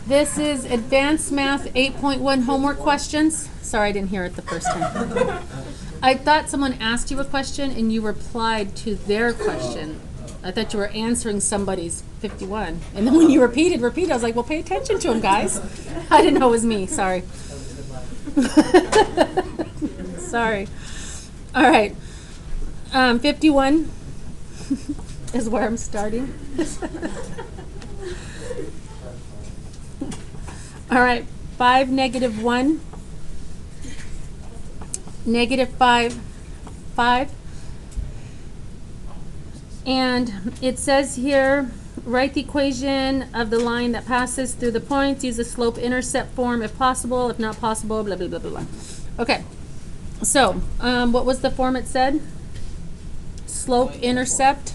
This is Advanced Math 8.1 homework questions. Sorry, I didn't hear it the first time. I thought someone asked you a question and you replied to their question. I thought you were answering somebody's 51. And then when you repeated, I was like, well, pay attention to him, guys. I didn't know it was me. Sorry. Sorry. All right. 51 is where I'm starting. All right. 5, -1, -5, 5. And it says here, write the equation of the line that passes through the points. Use the slope-intercept form if possible. If not possible, blah, blah, blah, blah, blah. Okay. So, what was the form it said? Slope-intercept.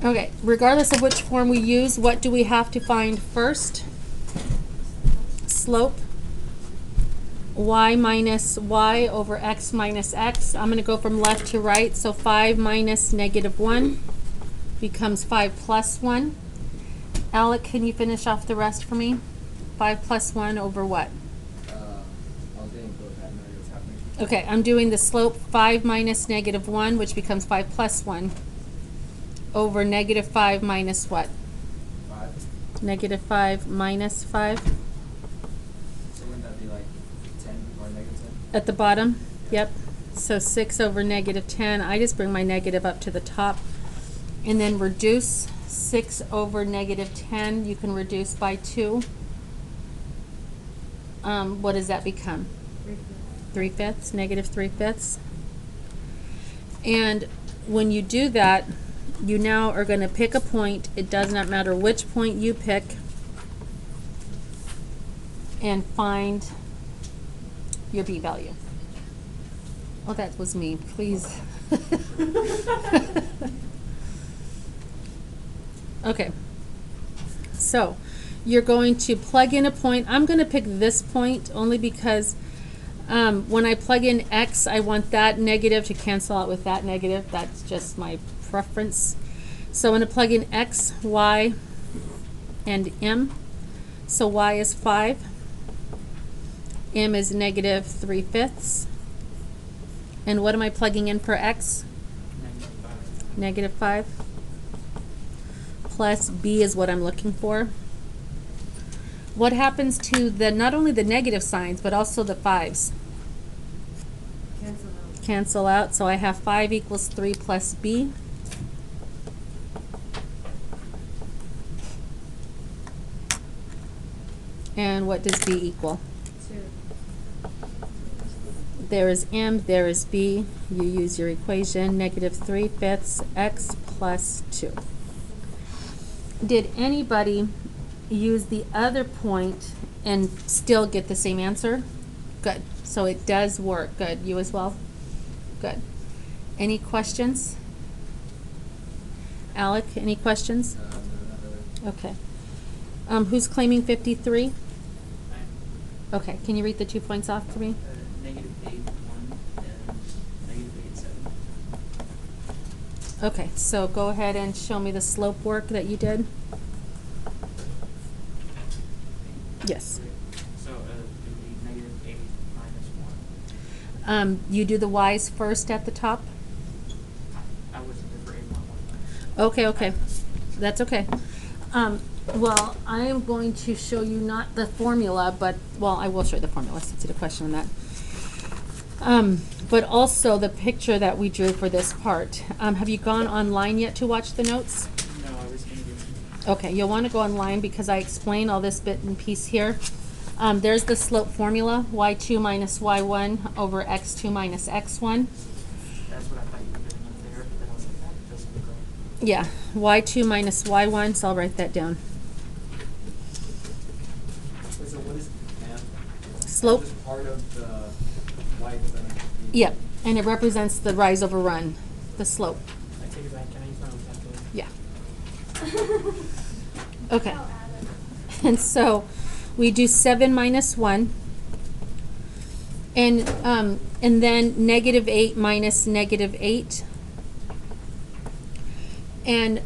Okay. Regardless of which form we use, what do we have to find first? Slope. Y minus y over x minus x. I'm going to go from left to right. So 5 minus -1 becomes 5 plus 1. Alec, can you finish off the rest for me? 5 plus 1 over what? I was getting both. I didn't know what's happening. Okay, I'm doing the slope 5 minus -1, which becomes 5 plus 1, over -5 minus what? 5. -5 minus 5. So wouldn't that be like 10 or -10? At the bottom? Yep. So 6 over -10. I just bring my negative up to the top. And then reduce 6 over -10. You can reduce by 2. What does that become? 3/5, -3/5. And when you do that, you now are going to pick a point. It does not matter which point you pick, and find your B value. Oh, that was me. Please. Okay. So you're going to plug in a point. I'm going to pick this point only because when I plug in x, I want that negative to cancel out with that negative. That's just my preference. So I'm going to plug in x, y, and m. So y is 5. M is -3/5. And what am I plugging in for x? -5. Plus b is what I'm looking for. What happens to the not only the negative signs but also the 5s? Cancel out. So I have 5 equals 3 plus b. And what does b equal? 2. There is m, there is b. You use your equation, -3/5 x plus 2. Did anybody use the other point and still get the same answer? Good. So it does work. Good. You as well? Good. Any questions? Alec, any questions? No, not really. Okay. Who's claiming 53? Okay. Can you read the 2 points off for me? -8.1 and -8.7. Okay. So go ahead and show me the slope work that you did. Yes. So it would be -8 minus 1. You do the y's first at the top. I was there for 8.1. Okay, okay. That's okay. Well, I am going to show you not the formula, but, well, I will show you the formula since you had a question on that. But also the picture that we drew for this part. Have you gone online yet to watch the notes? No, I was going to do Okay, you'll want to go online because I explain all this bit and piece here. There's the slope formula, y2 minus y1 over x2 minus x1. That's what I thought you were doing up there, but then I was like, that doesn't look right. Yeah, y2 minus y1, so I'll write that down. Wait, so what is m? Slope. Is part of the y divided by b? Yep, and it represents the rise over run, the slope. I take it back. Can I use my own calculator? Yeah. Okay. And so we do 7 minus 1. And then -8 minus -8. And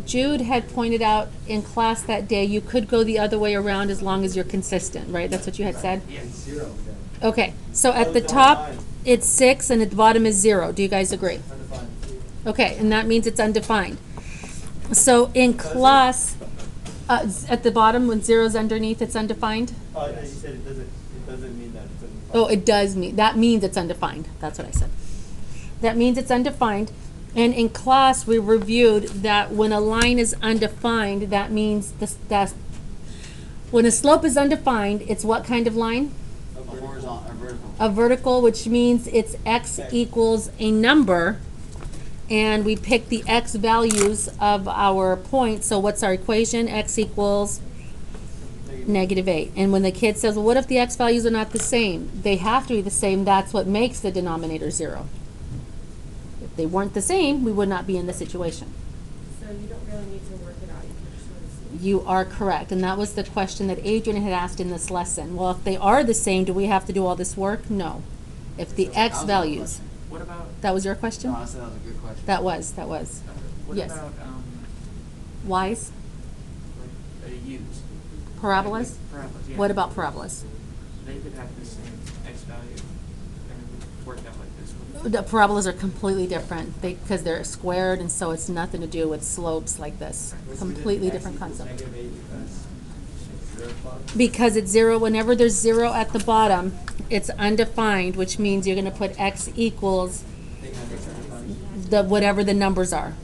Jude had pointed out in class that day, you could go the other way around as long as you're consistent, right? That's what you had said? Yes. 0. Okay, so at the top, it's 6, and at the bottom is 0. Do you guys agree? Undefined. Okay, and that means it's undefined. So in class, at the bottom, when 0's underneath, it's undefined? You said it doesn't mean that it's undefined. Oh, it does mean, that means it's undefined. That's what I said. That means it's undefined. And in class, we reviewed that when a line is undefined, that means when a slope is undefined, it's what kind of line? A horizontal, a vertical. A vertical, which means it's x equals a number, and we pick the x values of our points. So what's our equation? X equals -8. And when the kid says, well, what if the x values are not the same? They have to be the same. That's what makes the denominator 0. If they weren't the same, we would not be in this situation. So you don't really need to work it out, you can just sort of see. You are correct, and that was the question that Adrian had asked in this lesson. Well, if they are the same, do we have to do all this work? No. If the x values, What about, that was your question? No, I said that was a good question. That was. what Yes. about, Y's? like, U's? Parabolas? Parabolas, yeah. What about parabolas? They could have the same x value, and it would work out like this. The parabolas are completely different because they're squared, and so it's nothing to do with slopes like this. Completely different concept. Because it's 0, whenever there's 0 at the bottom, it's undefined, which means you're going to put x equals whatever the numbers are.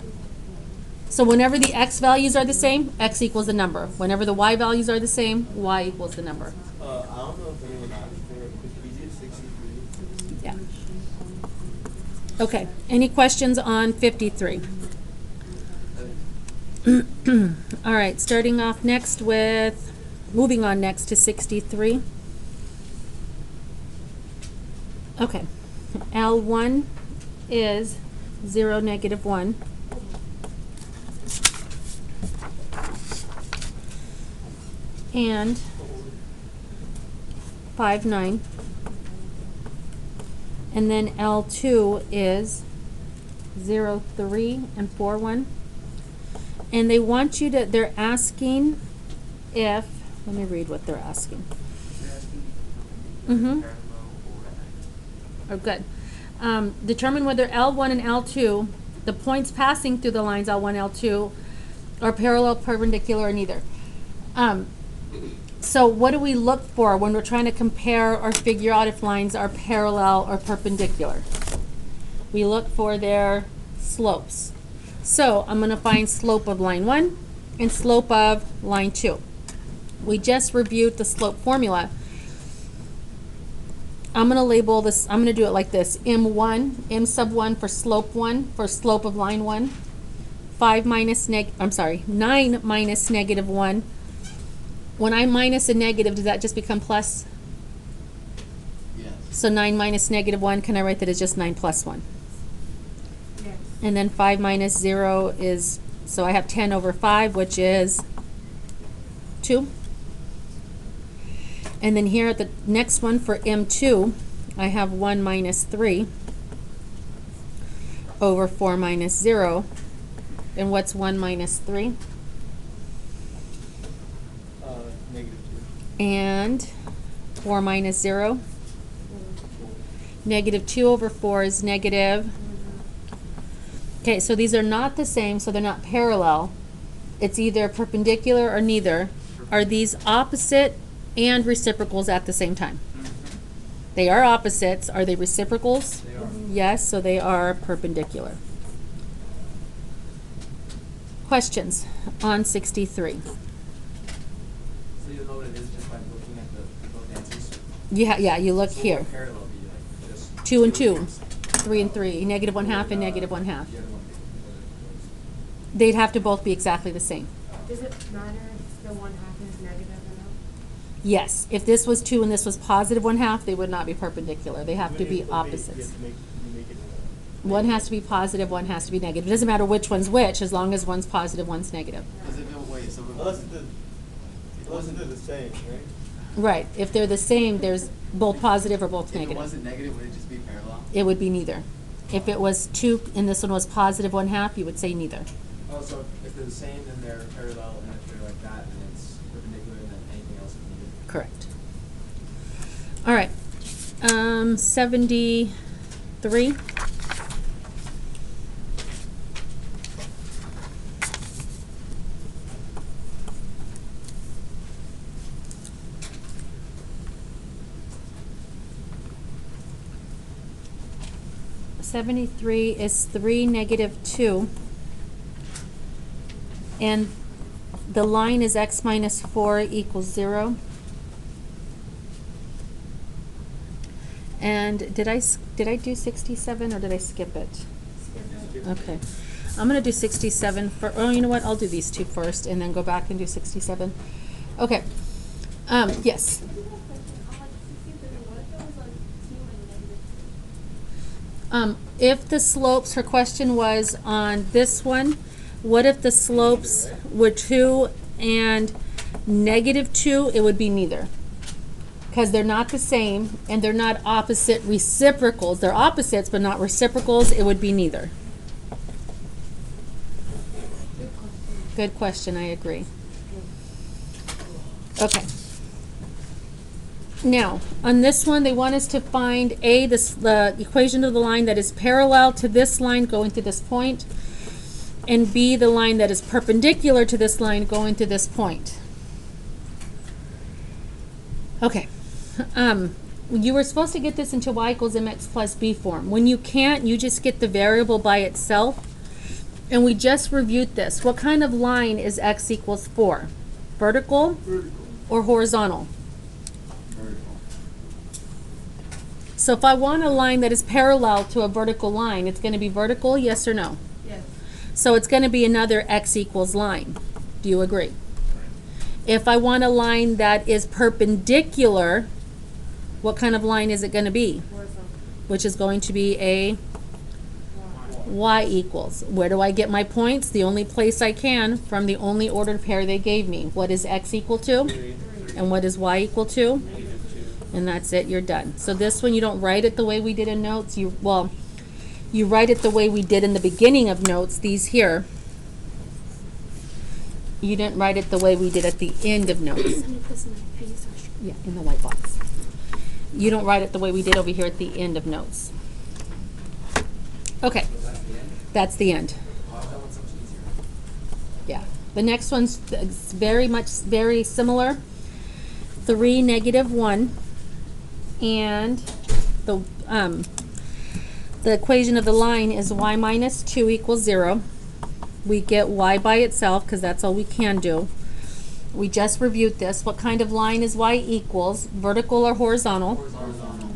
So whenever the x values are the same, x equals the number. Whenever the y values are the same, y equals the number. I don't know if anyone asked for it, but we did 63. Yeah. Okay, any questions on 53? All right, moving on next to 63. Okay, L1 is 0, -1. And 5, 9. And then L2 is 0, 3, and 4, 1. And they want you to, they're asking if, let me read what they're asking. They're asking Mhm. parallel or Oh, good. Determine whether L1 and L2, the points passing through the lines L1, L2, are parallel, perpendicular, or neither. So what do we look for when we're trying to compare or figure out if lines are parallel or perpendicular? We look for their slopes. So I'm going to find slope of line 1 and slope of line 2. We just reviewed the slope formula. I'm going to label this, I'm going to do it like this. M1, M sub 1 for slope 1, for slope of line 1. 9 minus -1. When I minus a negative, does that just become plus? Yes. So 9 minus -1, can I write that as just 9 plus 1? Yes. And then 5 minus 0 is, so I have 10 over 5, which is 2. And then here at the next one for M2, I have 1 minus 3 over 4 minus 0. And what's 1 minus 3? -2. And 4 minus 0? -2 over 4 is negative. Okay, so these are not the same, so they're not parallel. It's either perpendicular or neither. Are these opposite and reciprocals at the same time? They are opposites. Are they reciprocals? They are. Yes, so they are perpendicular. Questions on 63? So you'll know what it is just by looking at the both answers. Yeah, you look So here. what parallel be like just 2 and 2, things? 3 and 3, -1/2 and -1/2. The other one They'd have to both be exactly the same. Does it matter if the 1/2 is negative or not? Yes, if this was 2 and this was +1/2, they would not be perpendicular. They have to Even be if you opposites. have to make it, One has to be positive, one has to be negative. It doesn't matter which one's which, as long as one's positive, one's negative. Because if it, wait, so unless they're the same, right? Right, if they're the same, there's both positive or both if it negative. wasn't negative, would it just be parallel? It would be neither. If it was 2 and this one was +1/2, you would say neither. Oh, so if they're the same, then they're parallel, and if they're like that, then it's perpendicular, and then anything else is needed. Correct. All right. 73. (73) is 3, -2. And the line is x minus 4 equals 0. And did I do 67 or did I skip it? Okay. I'm going to do 67 for, oh, you know what? I'll do these two first and then go back and do 67. Okay. Yes. If the slopes, her question was on this one, what if the slopes were 2 and -2? It would be neither. Because they're not the same and they're not opposite reciprocals. They're opposites but not reciprocals. It would be neither. Good question, I agree. Okay. Now, on this one, they want us to find the equation of the line that is parallel to this line going to this point, and B, the line that is perpendicular to this line going to this point. Okay. You were supposed to get this into y equals mx plus b form. When you can't, you just get the variable by itself. And we just reviewed this. What kind of line is x equals 4? Vertical or horizontal? Vertical. So if I want a line that is parallel to a vertical line, it's going to be vertical, yes or no? Yes. So it's going to be another x equals line. Do you agree? If I want a line that is perpendicular, what kind of line is it going to be? Horizontal. Which is going to be a y equals. Where do I get my points? The only place I can from the only ordered pair they gave me. What is x equal to? 3. And what is y equal to? -2. And that's it, you're done. So this one you don't write it the way we did in notes. You write it the way we did in the beginning of notes, these here. You didn't write it the way we did at the end of notes. Yeah, in the white box. You don't write it the way we did over here at the end of notes. Okay, So that's the end? that's the end. Wow, that one's so much easier. Yeah. The next one's very similar. 3, -1. And the equation of the line is y minus 2 equals 0. We get y by itself because that's all we can do. We just reviewed this. What kind of line is y equals? Vertical or horizontal? Horizontal.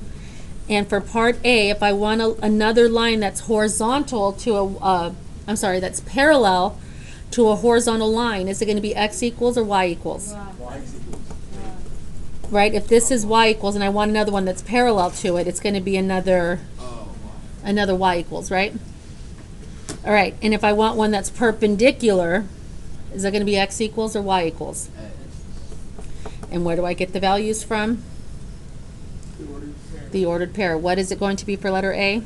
And for part A, if I want another line that's horizontal to that's parallel to a horizontal line, is it going to be x equals or y equals? Wow. Y is equals Right? If this is y equals and I want another one that's parallel to it, it's going to be another y equals, right? All right, and if I want one that's perpendicular, is that going to be x equals or y equals? And where do I get the values from? the ordered pair. The ordered pair. What is it going to be for letter A?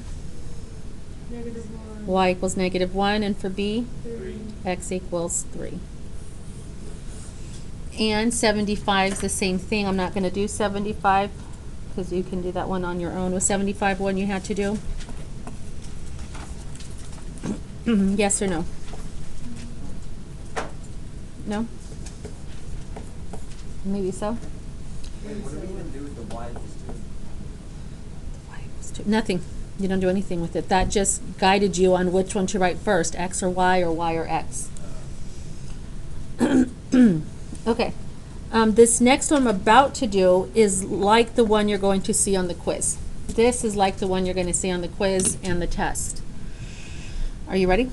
-1. Y equals -1, and for B? 3. X equals 3. And 75 is the same thing. I'm not going to do 75 because you can do that one on your own. Was 75 one you had to do? Yes or no? No? Maybe so? Wait, what do we even do with the y equals 2? Y equals 2. Nothing. You don't do anything with it. That just guided you on which one to write first, x or y or x. Okay. This next one I'm about to do is like the one you're going to see on the quiz. This is like the one you're going to see on the quiz and the test. Are you ready?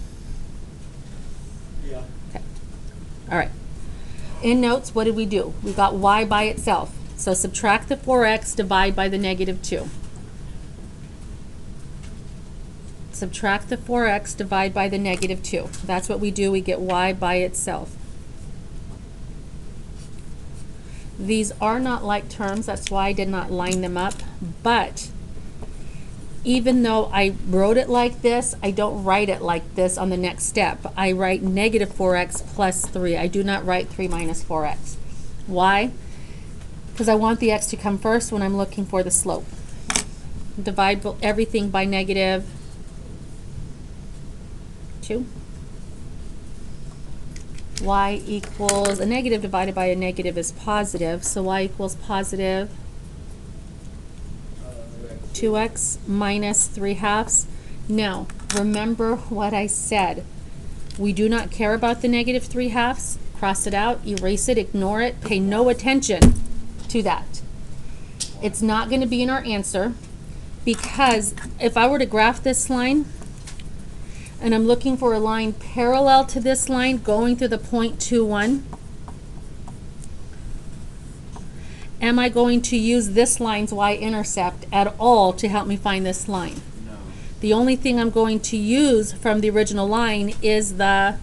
Yeah. Okay. All right. In notes, what did we do? We got y by itself. So subtract the 4x, divide by the -2. Subtract the 4x, divide by the -2. That's what we do. We get y by itself. These are not like terms. That's why I did not line them up. But even though I wrote it like this, I don't write it like this on the next step. I write negative 4x plus 3. I do not write 3 minus 4x. Why? Because I want the x to come first when I'm looking for the slope. Divide everything by negative 2. Y equals, a negative divided by a negative is positive, so y equals positive 2x minus 3/2. Now, remember what I said. We do not care about the negative 3/2. Cross it out, erase it, ignore it, pay no attention to that. It's not going to be in our answer, because if I were to graph this line, and I'm looking for a line parallel to this line going through the point 2, 1, am I going to use this line's y-intercept at all to help me find this line? No. The only thing I'm going to use from the original line is the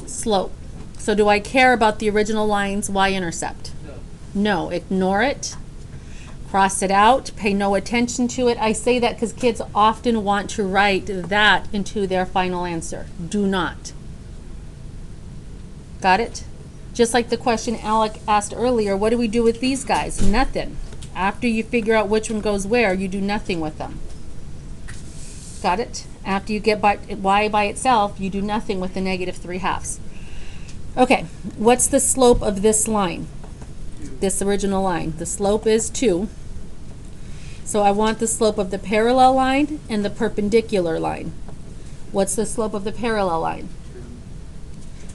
slope. So do I care about the original line's y-intercept? No. Ignore it. Cross it out. Pay no attention to it. I say that because kids often want to write that into their final answer. Do not. Got it? Just like the question Alec asked earlier, what do we do with these guys? Nothing. After you figure out which one goes where, you do nothing with them. Got it? After you get y by itself, you do nothing with the negative 3/2. Okay, what's the slope of this line? This original line. The slope is 2. So I want the slope of the parallel line and the perpendicular line. What's the slope of the parallel line?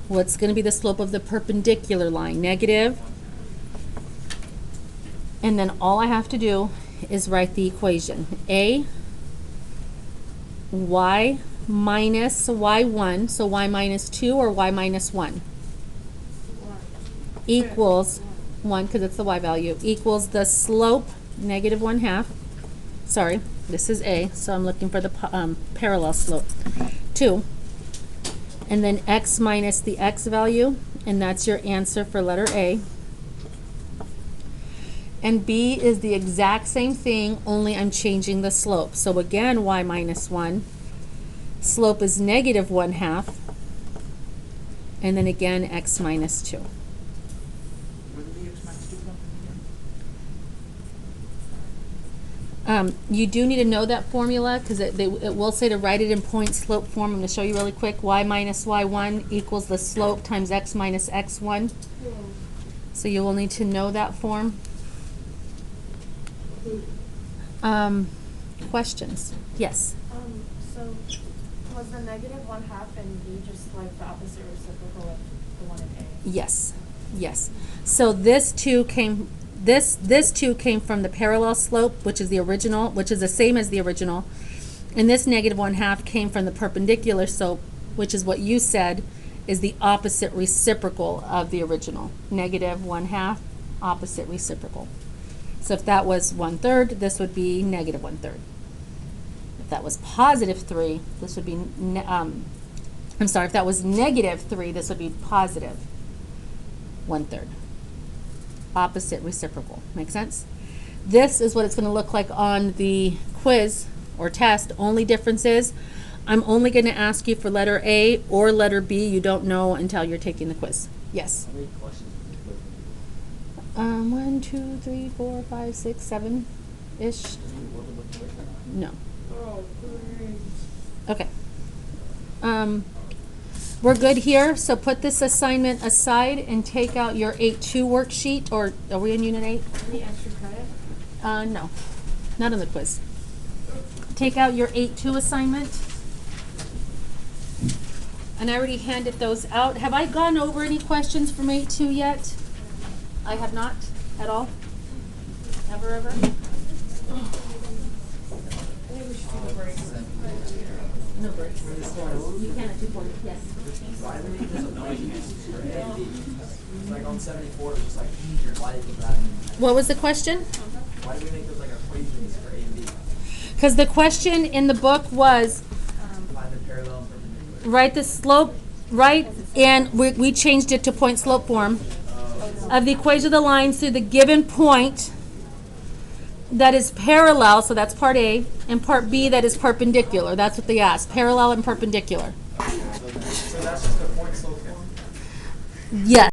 What's going to be the slope of the perpendicular line? Negative. And then all I have to do is write the equation. A, y minus y1, so y minus 2 or y minus 1, equals 1, because it's the y value, equals the slope, negative 1/2. Sorry, this is A, so I'm looking for the parallel slope. 2. And then x minus the x value, and that's your answer for letter A. And B is the exact same thing, only I'm changing the slope. So again, y minus 1. Slope is negative 1/2. And then again, x minus 2. Where did the x minus 2 come from You do need to know that formula, because it will say to write it in point slope form. I'm going to show you really quick. Y minus y1 equals the slope times x minus x1. So you will need to know that form. Questions? Yes? So was the negative 1/2 and B just like the opposite reciprocal of the one in A? Yes. Yes. So this 2 came from the parallel slope, which is the original, which is the same as the original. And this negative 1/2 came from the perpendicular slope, which is what you said is the opposite reciprocal of the original. Negative 1/2, opposite reciprocal. So if that was 1/3, this would be negative 1/3. If that was positive 3, this would be, if that was negative 3, this would be positive 1/3. Opposite reciprocal. Make sense? This is what it's going to look like on the quiz or test. Only difference is I'm only going to ask you for letter A or letter B. You don't know until you're taking the quiz. Yes? How many questions did you put? 1, 2, 3, 4, 5, 6, 7-ish. No. Oh, great. Okay. We're good here, so put this assignment aside and take out your 8.2 worksheet, or are we in Unit 8? Any extra credit? No, not on the quiz. Take out your 8.2 assignment. And I already handed those out. Have I gone over any questions from 8.2 yet? I have not at all? Ever? No breaks. You can at 2:40, yes. Why do we make this equation for A and B? Like on 74, it's just like, why did we put that in? What was the question? Why do we make those like equations for A and B? Because the question in the book was, Find the parallel and perpendicular. write the slope, and we changed it to point slope form of the equation of the lines through the given point that is parallel, so that's part A, and part B that is perpendicular. That's what they asked, parallel and perpendicular. So that's just a point slope form? Yes.